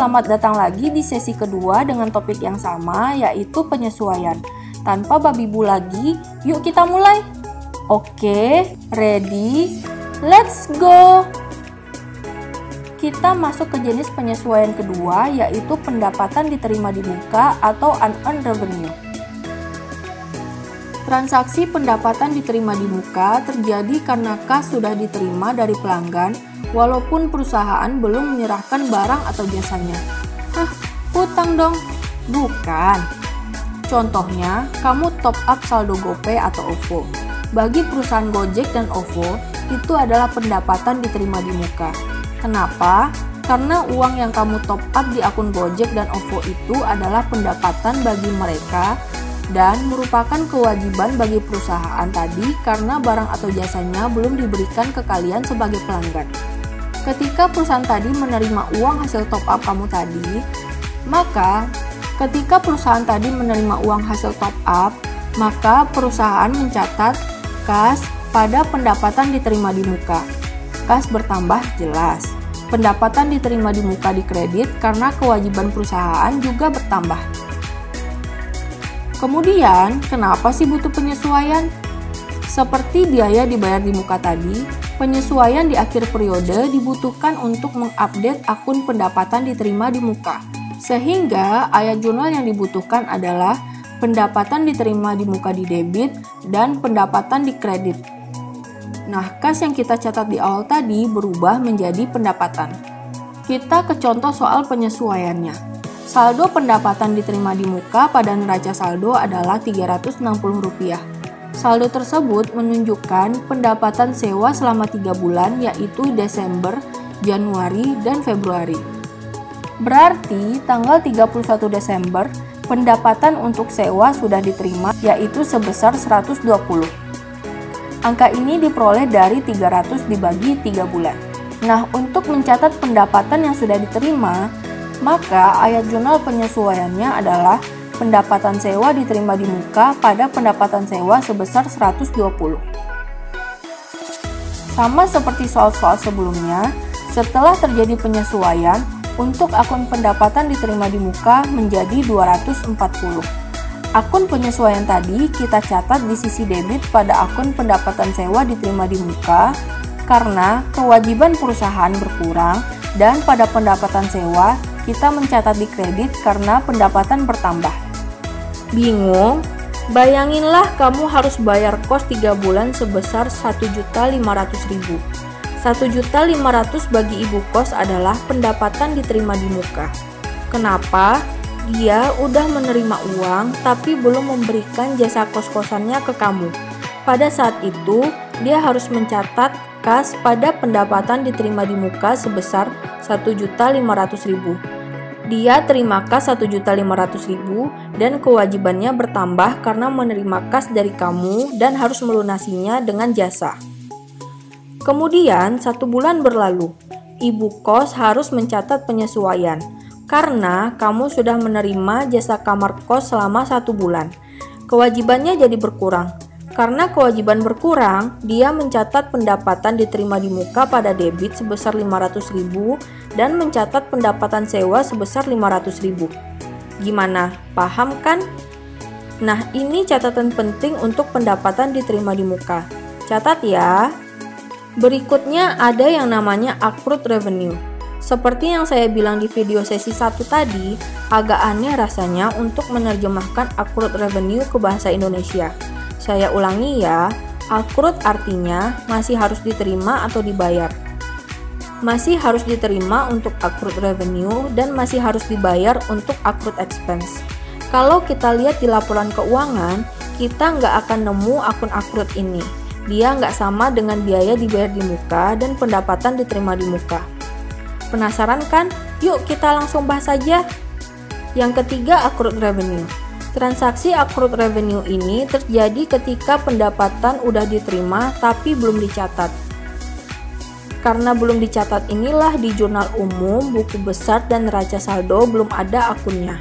selamat datang lagi di sesi kedua dengan topik yang sama, yaitu penyesuaian. Tanpa babi bu lagi, yuk kita mulai. Oke, ready, let's go! Kita masuk ke jenis penyesuaian kedua, yaitu pendapatan diterima di muka atau unearned revenue. Transaksi pendapatan diterima di muka terjadi karena kas sudah diterima dari pelanggan, walaupun perusahaan belum menyerahkan barang atau jasanya. Hah, hutang dong? Bukan. Contohnya, kamu top up saldo GoPay atau OVO. Bagi perusahaan Gojek dan OVO, itu adalah pendapatan diterima di muka. Kenapa? Karena uang yang kamu top up di akun Gojek dan OVO itu adalah pendapatan bagi mereka dan merupakan kewajiban bagi perusahaan tadi karena barang atau jasanya belum diberikan ke kalian sebagai pelanggan. Ketika perusahaan tadi menerima uang hasil top up kamu tadi, maka perusahaan mencatat kas pada pendapatan diterima di muka. Kas bertambah jelas. Pendapatan diterima di muka dikredit karena kewajiban perusahaan juga bertambah. Kemudian, kenapa sih butuh penyesuaian? Seperti biaya dibayar di muka tadi, penyesuaian di akhir periode dibutuhkan untuk mengupdate akun pendapatan diterima di muka. Sehingga ayat jurnal yang dibutuhkan adalah pendapatan diterima di muka di debit dan pendapatan di kredit. Nah, kas yang kita catat di awal tadi berubah menjadi pendapatan. Kita ke contoh soal penyesuaiannya. Saldo pendapatan diterima di muka pada neraca saldo adalah Rp360. Saldo tersebut menunjukkan pendapatan sewa selama 3 bulan, yaitu Desember, Januari, dan Februari. Berarti tanggal 31 Desember, pendapatan untuk sewa sudah diterima, yaitu sebesar 120. Angka ini diperoleh dari 300 dibagi 3 bulan. Nah, untuk mencatat pendapatan yang sudah diterima, maka ayat jurnal penyesuaiannya adalah pendapatan sewa diterima di muka pada pendapatan sewa sebesar 120. Sama seperti soal-soal sebelumnya, setelah terjadi penyesuaian, untuk akun pendapatan diterima di muka menjadi 240. Akun penyesuaian tadi kita catat di sisi debit pada akun pendapatan sewa diterima di muka karena kewajiban perusahaan berkurang, dan pada pendapatan sewa kita mencatat di kredit karena pendapatan bertambah. Bingung? Bayanginlah kamu harus bayar kos 3 bulan sebesar Rp1.500.000. Rp1.500.000 bagi ibu kos adalah pendapatan diterima di muka. Kenapa? Dia udah menerima uang tapi belum memberikan jasa kos-kosannya ke kamu. Pada saat itu, dia harus mencatat kas pada pendapatan diterima di muka sebesar Rp1.500.000. Dia terima kas Rp1.500.000 dan kewajibannya bertambah karena menerima kas dari kamu dan harus melunasinya dengan jasa. Kemudian 1 bulan berlalu, ibu kos harus mencatat penyesuaian karena kamu sudah menerima jasa kamar kos selama 1 bulan. Kewajibannya jadi berkurang. Karena kewajiban berkurang, dia mencatat pendapatan diterima di muka pada debit sebesar Rp500.000 dan mencatat pendapatan sewa sebesar Rp500.000. Gimana? Paham kan? Nah, ini catatan penting untuk pendapatan diterima di muka. Catat ya. Berikutnya ada yang namanya accrued revenue. Seperti yang saya bilang di video sesi 1 tadi, agak aneh rasanya untuk menerjemahkan accrued revenue ke bahasa Indonesia. Saya ulangi ya, accrued artinya masih harus diterima atau dibayar. Masih harus diterima untuk accrued revenue dan masih harus dibayar untuk accrued expense. Kalau kita lihat di laporan keuangan, kita nggak akan nemu akun accrued ini. Dia nggak sama dengan biaya dibayar di muka dan pendapatan diterima di muka. Penasaran kan? Yuk kita langsung bahas saja. Yang ketiga, accrued revenue. Transaksi accrued revenue ini terjadi ketika pendapatan udah diterima tapi belum dicatat. Karena belum dicatat inilah di jurnal umum, buku besar, dan neraca saldo belum ada akunnya.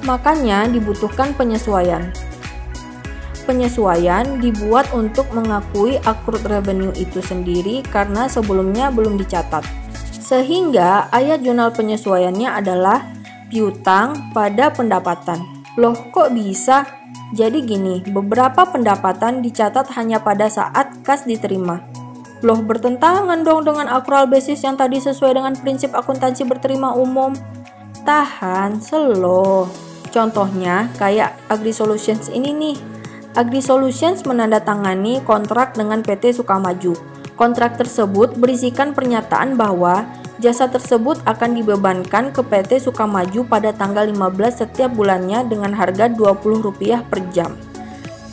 Makanya dibutuhkan penyesuaian. Penyesuaian dibuat untuk mengakui accrued revenue itu sendiri karena sebelumnya belum dicatat. Sehingga ayat jurnal penyesuaiannya adalah piutang pada pendapatan. Loh, kok bisa? Jadi gini, beberapa pendapatan dicatat hanya pada saat kas diterima. Loh, bertentangan dong dengan accrual basis yang tadi sesuai dengan prinsip akuntansi berterima umum. Tahan, slow. Contohnya kayak AgriSolutions ini nih. AgriSolutions menandatangani kontrak dengan PT Sukamaju. Kontrak tersebut berisikan pernyataan bahwa jasa tersebut akan dibebankan ke PT Sukamaju pada tanggal 15 setiap bulannya dengan harga Rp20 per jam.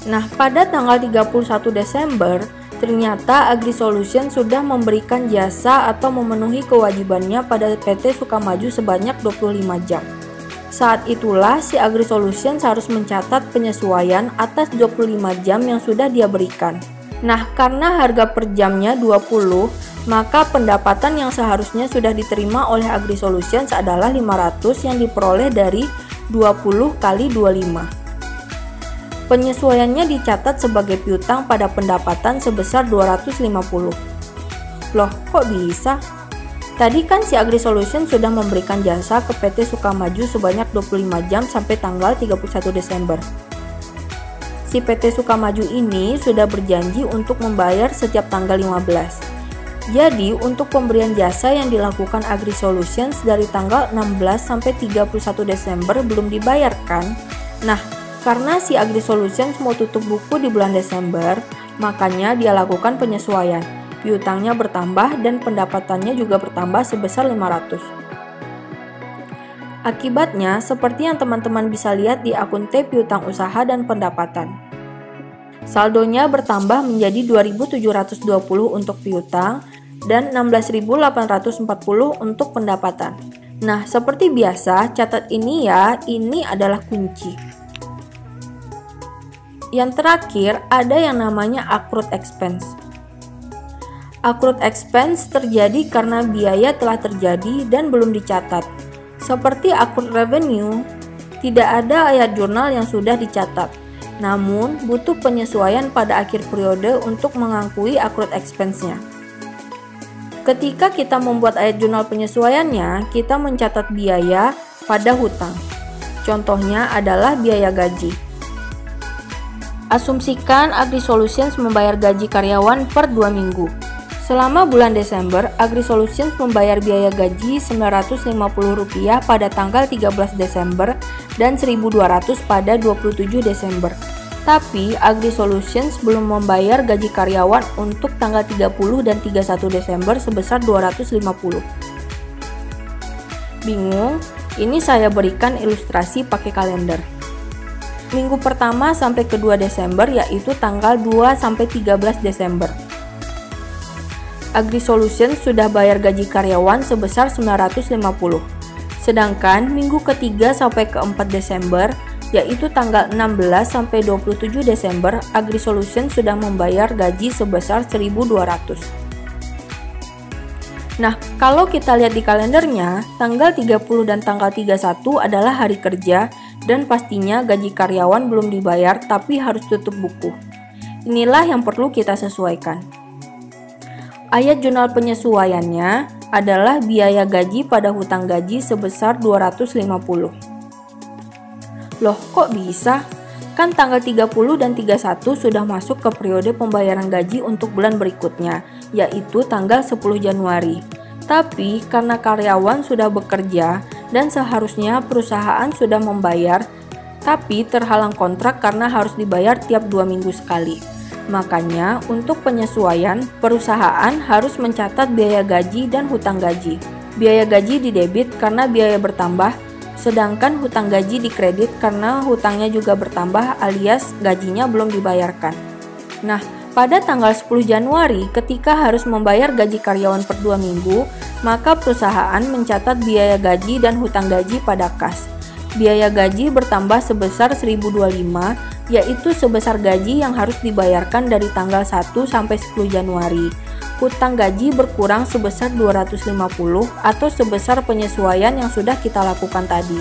Nah, pada tanggal 31 Desember, ternyata AgriSolutions sudah memberikan jasa atau memenuhi kewajibannya pada PT Sukamaju sebanyak 25 jam. Saat itulah si AgriSolutions harus mencatat penyesuaian atas 25 jam yang sudah dia berikan. Nah, karena harga per jamnya 20, maka pendapatan yang seharusnya sudah diterima oleh AgriSolutions adalah 500 yang diperoleh dari 20 kali 25. Penyesuaiannya dicatat sebagai piutang pada pendapatan sebesar 250. Loh, kok bisa? Tadi kan si AgriSolutions sudah memberikan jasa ke PT Sukamaju sebanyak 25 jam sampai tanggal 31 Desember. Si PT Sukamaju ini sudah berjanji untuk membayar setiap tanggal 15. Jadi, untuk pemberian jasa yang dilakukan AgriSolutions dari tanggal 16 sampai 31 Desember belum dibayarkan. Nah, karena si AgriSolutions mau tutup buku di bulan Desember, makanya dia lakukan penyesuaian. Piutangnya bertambah dan pendapatannya juga bertambah sebesar 500. Akibatnya, seperti yang teman-teman bisa lihat di akun T piutang usaha dan pendapatan. Saldonya bertambah menjadi 2.720 untuk piutang dan 16.840 untuk pendapatan. Nah, seperti biasa, catat ini ya, ini adalah kunci. Yang terakhir, ada yang namanya accrued expense. Accrued expense terjadi karena biaya telah terjadi dan belum dicatat. Seperti accrued revenue, tidak ada ayat jurnal yang sudah dicatat. Namun, butuh penyesuaian pada akhir periode untuk mengakui accrued expense-nya. Ketika kita membuat ayat jurnal penyesuaiannya, kita mencatat biaya pada hutang. Contohnya adalah biaya gaji. Asumsikan AgriSolutions membayar gaji karyawan per 2 minggu. Selama bulan Desember, AgriSolutions membayar biaya gaji Rp950 pada tanggal 13 Desember dan Rp1.200 pada 27 Desember. Tapi AgriSolutions belum membayar gaji karyawan untuk tanggal 30 dan 31 Desember sebesar Rp250. Bingung? Ini saya berikan ilustrasi pakai kalender. Minggu pertama sampai kedua Desember yaitu tanggal 2 sampai 13 Desember. AgriSolutions sudah bayar gaji karyawan sebesar Rp950. Sedangkan minggu ketiga sampai keempat Desember, yaitu tanggal 16 sampai 27 Desember, AgriSolutions sudah membayar gaji sebesar Rp1.200. Nah, kalau kita lihat di kalendernya, tanggal 30 dan tanggal 31 adalah hari kerja dan pastinya gaji karyawan belum dibayar tapi harus tutup buku. Inilah yang perlu kita sesuaikan. Ayat jurnal penyesuaiannya adalah biaya gaji pada hutang gaji sebesar 250. Loh, kok bisa? Kan tanggal 30 dan 31 sudah masuk ke periode pembayaran gaji untuk bulan berikutnya, yaitu tanggal 10 Januari. Tapi karena karyawan sudah bekerja dan seharusnya perusahaan sudah membayar, tapi terhalang kontrak karena harus dibayar tiap 2 minggu sekali. Makanya, untuk penyesuaian, perusahaan harus mencatat biaya gaji dan hutang gaji. Biaya gaji didebit karena biaya bertambah, sedangkan hutang gaji dikredit karena hutangnya juga bertambah alias gajinya belum dibayarkan. Nah, pada tanggal 10 Januari, ketika harus membayar gaji karyawan per 2 minggu, maka perusahaan mencatat biaya gaji dan hutang gaji pada kas. Biaya gaji bertambah sebesar Rp1.025, yaitu sebesar gaji yang harus dibayarkan dari tanggal 1 sampai 10 Januari. Hutang gaji berkurang sebesar 250 atau sebesar penyesuaian yang sudah kita lakukan tadi.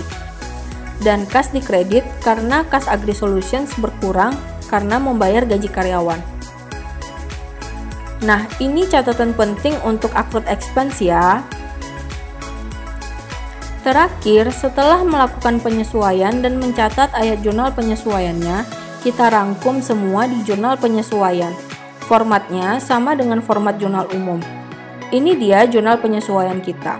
Dan kas dikredit karena kas AgriSolutions berkurang karena membayar gaji karyawan. Nah, ini catatan penting untuk accrued expense ya. Terakhir, setelah melakukan penyesuaian dan mencatat ayat jurnal penyesuaiannya, kita rangkum semua di jurnal penyesuaian. Formatnya sama dengan format jurnal umum. Ini dia jurnal penyesuaian kita.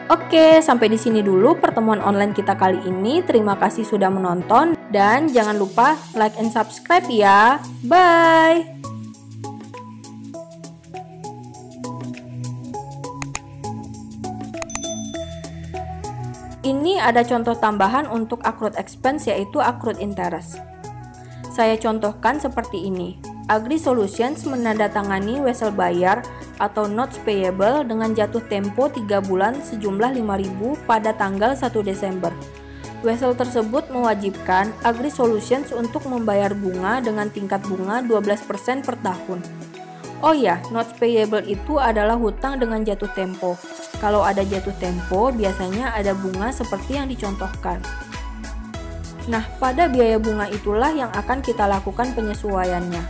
Oke, sampai di sini dulu pertemuan online kita kali ini. Terima kasih sudah menonton dan jangan lupa like and subscribe ya. Bye! Ini ada contoh tambahan untuk accrued expense, yaitu accrued interest. Saya contohkan seperti ini. Agri Solutions menandatangani wesel bayar atau notes payable dengan jatuh tempo 3 bulan sejumlah 5.000 pada tanggal 1 Desember. Wesel tersebut mewajibkan Agri Solutions untuk membayar bunga dengan tingkat bunga 12% per tahun. Oh ya, notes payable itu adalah hutang dengan jatuh tempo. Kalau ada jatuh tempo, biasanya ada bunga seperti yang dicontohkan. Nah, pada biaya bunga itulah yang akan kita lakukan penyesuaiannya.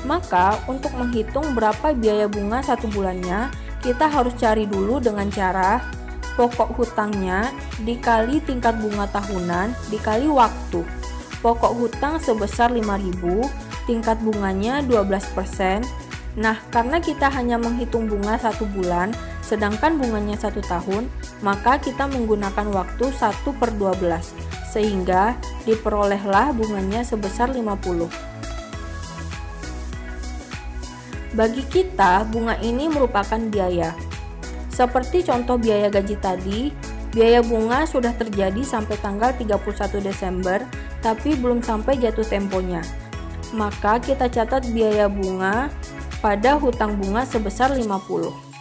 Maka, untuk menghitung berapa biaya bunga 1 bulannya, kita harus cari dulu dengan cara pokok hutangnya dikali tingkat bunga tahunan dikali waktu. Pokok hutang sebesar 5.000, tingkat bunganya 12%. Nah, karena kita hanya menghitung bunga 1 bulan, sedangkan bunganya 1 tahun, maka kita menggunakan waktu 1/12, sehingga diperolehlah bunganya sebesar 50. Bagi kita, bunga ini merupakan biaya. Seperti contoh biaya gaji tadi, biaya bunga sudah terjadi sampai tanggal 31 Desember, tapi belum sampai jatuh temponya. Maka kita catat biaya bunga pada hutang bunga sebesar 50.